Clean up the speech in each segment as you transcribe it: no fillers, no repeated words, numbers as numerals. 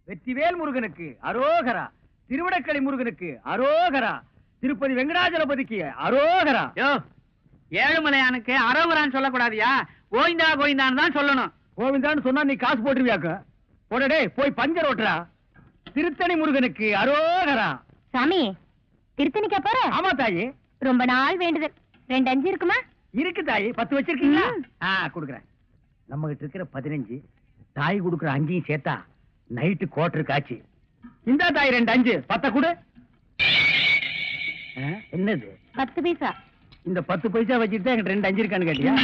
வெற்றிவேல் முருகனுக்கு அரோகரா, திருவிடக்களி முருகனுக்கு அரோகரா, திருப்பதி வெங்கடாஜலபதிக்கு அரோகரா. ஏழுமலையானுக்கு அரோகரான்னு சொல்லக்கூடாதியா, கோவிந்தா கோவிந்தான்னு தான் சொல்லணும். கோவிந்தான்னு சொன்னா நீ காசு போட்டுருவியாக்க. போடடே போய் பஞ்சர் ஓட்டுறா. திருத்தணி முருகனுக்கு அரோகரா. சாமி, திருத்தணிக்கா போற? ஆமா தாயி, ரொம்ப நாள் வேண்டுதல். 2 5 இருக்குமா? இருக்கு தாயி. 10 வச்சிருக்கீங்களா? குடுக்குறேன். நம்ம கிட்ட இருக்கிற 15, தாய் குடுக்குற 5 சேர்த்தா நைட்டு கோட்டருக்கு ஆச்சு. இந்த தாய் 2 5 10 கொடு. என்னது 10 பைசா? இந்த 10 பைசா வச்சுட்டு என்கிட்ட 2 5 இருக்கான்னு கேட்டியா?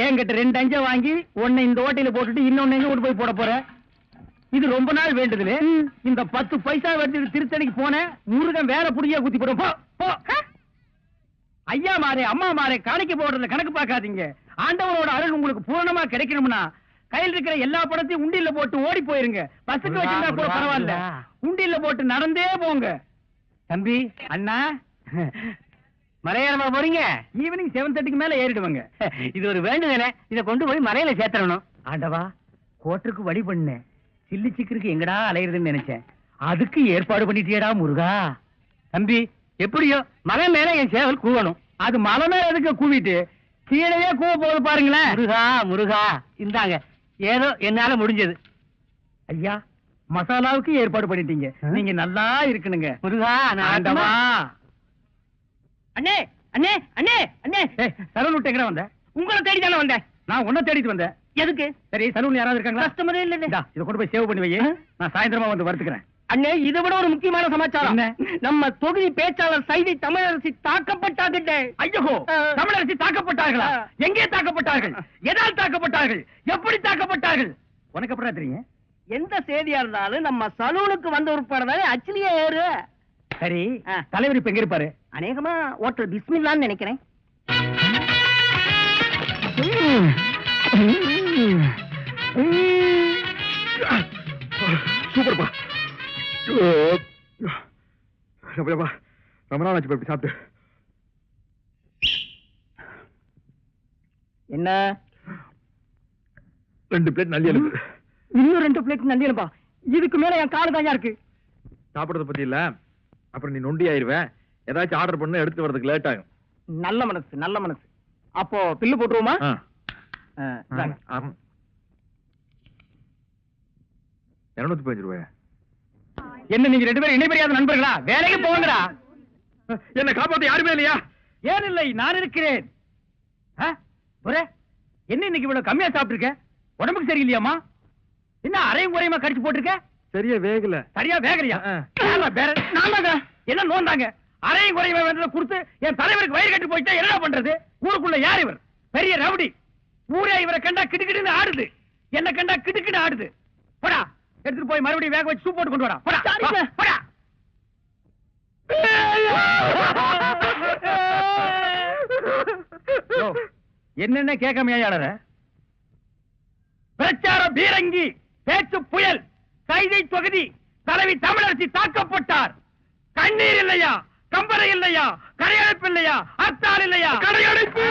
என்கிட்ட 2 5 வாங்கி ஒன்னு இந்த ஓட்டையில போட்டுட்டு இன்னொன்னு எங்க கொண்டு போய் போட போற? இது ரொம்ப நாள் வேண்டுதல். இந்த 10 பைசா வச்சுட்டு திருத்தணிக்கு போன முருகன் வேற புடியா குத்தி போடும். போ. ஐயா மாரே அம்மா மாரே காணிக்க போடுறதுல கணக்கு பார்க்காதீங்க. ஆண்டவனோட அருள் உங்களுக்கு பூரணமா கிடைக்கணும்னா கையில் இருக்கிற எல்லா படத்தையும் உண்டியில போட்டு ஓடி போயிருங்க. பஸ்ஸுக்கு வச்சிருந்தா கூட பரவாயில்ல, உண்டியில போட்டு நடந்தே போங்க. தம்பி, அண்ணா, மலையேறமா போறீங்க? ஈவினிங் 7:30க்கு மேல ஏறிடுவாங்க. இது ஒரு வேண்டுதல, இத கொண்டு போய் மலையில சேர்த்தரணும். ஆண்டவா, கோட்டருக்கு வழி பண்ண சில்லி சிக்கருக்கு எங்கடா அலையிறதுன்னு நினைச்சேன். அதுக்கு ஏற்பாடு பண்ணிட்டியடா முருகா. தம்பி, எப்படியோ மலை மேல என் சேவல் கூவணும். அது மலை மேல எதுக்கு கூவிட்டு கீழே கூவ போது பாருங்களேன். முருகா முருகா, இந்தாங்க ஏதோ என்னால முடிஞ்சது. ஐயா, மசாலாவுக்கு ஏற்பாடு பண்ணிட்டீங்க. நீங்க நல்லா இருக்கணுங்க முருகா. ஆண்டவா. அண்ணே அண்ணே அண்ணே அண்ணே, சலூன் விட்டு எங்க வந்த? உங்களை தேடி தானே வந்தேன். நான் உன்னை தேடிட்டு வந்தேன். எதுக்கு? சரி, சலூன் யாராவது இருக்காங்களா? கஸ்டமரே இல்ல. இதை கொண்டு போய் சேவ் பண்ணி வை. நான் சாயந்தரமா வந்து வருத்துக்கிறேன். அண்ணே, இதை விட ஒரு முக்கியமான சமாச்சாரம். நம்ம தொகுதி பேச்சாளர் சைதை தமிழரசி தாக்கப்பட்டாங்க. ஐயோ, தமிழரசி தாக்கப்பட்டார்களா? எங்கே தாக்கப்பட்டார்கள்? எதால் தாக்கப்பட்டார்கள்? எப்படி தாக்கப்பட்டார்கள்? உனக்கு எப்படி தெரியும்? எந்த செய்தியா இருந்தாலும் நம்ம சலூனுக்கு வந்த உட்படவே அச்சிலியே ஏறு. சரி, தலைவர் இப்ப எங்க இருப்பாரு? அநேகமா ஹோட்டல் பிஸ்மில்லான்னு நினைக்கிறேன். சூப்பர்ப்பா. ரொம்ப நாள் ஆச்சு சாப்பிட்டு. என்ன 2 பிளேட் நல்லி எழுப்பு. இன்னும் 2 பிளேட் நல்லி எழுப்பா? இதுக்கு மேல என் காலு தான் இருக்கு. சாப்பிடறத பத்தி இல்ல, அப்புறம் நீ நொண்டி ஆயிருவேன். ஏதாச்சும் ஆர்டர் பண்ண எடுத்து வரதுக்கு லேட் ஆகும். நல்ல மனசு, நல்ல மனசு. அப்போ பில்லு போட்டுருவோமா? 215 ரூபாய். என்ன நீங்க 2 பேரும் இணைபெரியாத நண்பர்களா? வேலைக்கு போங்கடா. என்ன காப்பாத்த யாருமே இல்லையா? ஏன் இல்லை, நான் இருக்கிறேன். என்ன இன்னைக்கு இவ்வளவு கம்மியா சாப்பிட்டு இருக்க? உடம்புக்கு சரியில்லையாமா? என்ன அரையும் குறையுமா கடிச்சு போட்டிருக்க? சரியா வேகல. சரியா வேகலையா? என்ன நோந்தாங்க? அரையும் குறையுமா வேண்டத கொடுத்து என் தலைவருக்கு வயிறு கட்டி போயிட்டா என்ன பண்றது? ஊருக்குள்ள யார் இவர்? பெரிய ரவுடி. ஊரே இவரை கண்டா கிடுக்கிடுன்னு ஆடுது. என்ன கண்டா கிடுக்கிடு ஆடுது. போடா, எடுத்துட்டு போய் மறுபடியும் வேக வச்சு சூப் போட்டு கொண்டு வாடா. போடா. என்னென்ன கேட்காமையா யாளர? பிரச்சார பீரங்கி, பேச்சு புயல், கைதை தொகுதி தலைவி தமிழரசி தாக்கப்பட்டார். கண்ணீர் இல்லையா? கம்பரை இல்லையா? கரையடைப்பு இல்லையா? அத்தால் இல்லையா? கரையடைப்பு.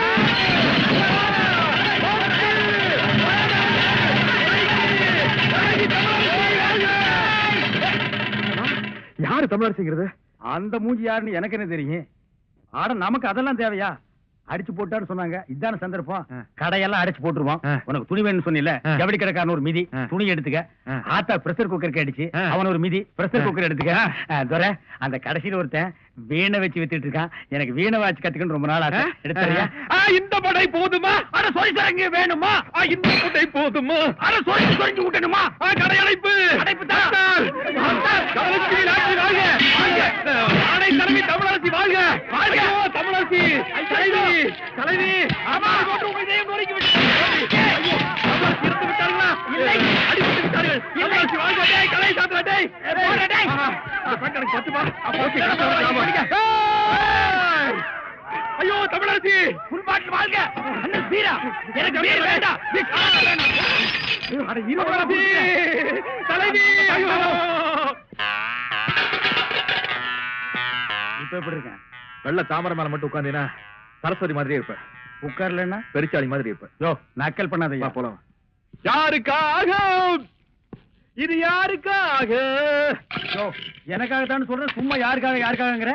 யாரு தமிழரசிங்கிறது? அந்த மூஞ்சி யாருன்னு எனக்கு என்ன தெரியும்? ஆட நமக்கு அதெல்லாம் தேவையா? அடிச்சு போட்டான்னு சொன்னாங்க. இதான சந்தர்ப்பம். கடையெல்லாம் அடிச்சு போட்டுருவோம். உனக்கு துணி வேணும்னு சொன்னில, ஜவுளி கடைக்காரன் ஒரு மிதி துணி எடுத்துக்க. ஆத்தா பிரஷர் குக்கருக்கு அடிச்சு அவன் ஒரு மிதி பிரஷர் குக்கர் எடுத்துக்க. துரை, அந்த கடைசியில ஒருத்தன் வீணை வச்சு வித்துட்டு இருக்கான். எனக்கு வீணை வாச்சு கத்துக்கணும் ரொம்ப நாள் ஆச்சு. எடுத்துறியா? இந்த படை போதுமா? அட சொரி சரங்கு வேணுமா? இந்த படை போதுமா? அட சொரிஞ்சு சொரிஞ்சு விட்டணுமா? கடையடைப்பு. அடைப்பு தான். ஆடை தலைவி தமிழரசி வாழ்க. வாழ்க தமிழரசி. தலைவி ஆமா, இதயம் நொறுக்கி விட்டு இருந்து விட்டார்களா? இல்லை, அடித்து விட்டார்கள். தமிழரசி வாழ்க. கலை சாத்திரட்டை. எனக்கு 10 ரூபாய். ஐயோ தமிழரசி புல்பாட்டில் வாழ்க. அண்ணன் வீரா, எனக்கு வீர வேண்டாம். தலைவி. இப்ப எப்படி இருக்கேன்? வெள்ள தாமரை மேல மட்டும் உட்கார்ந்தீங்கன்னா சரஸ்வதி மாதிரி இருப்ப. உட்கார்லன்னா பெருச்சாளி மாதிரி இருப்ப. யோ, நக்கல் பண்ணாதயா. போலாம். யாருக்காக இது யாருக்காக? எனக்காகத்தான் சொல்றேன், சும்மா யாருக்காகங்கிற?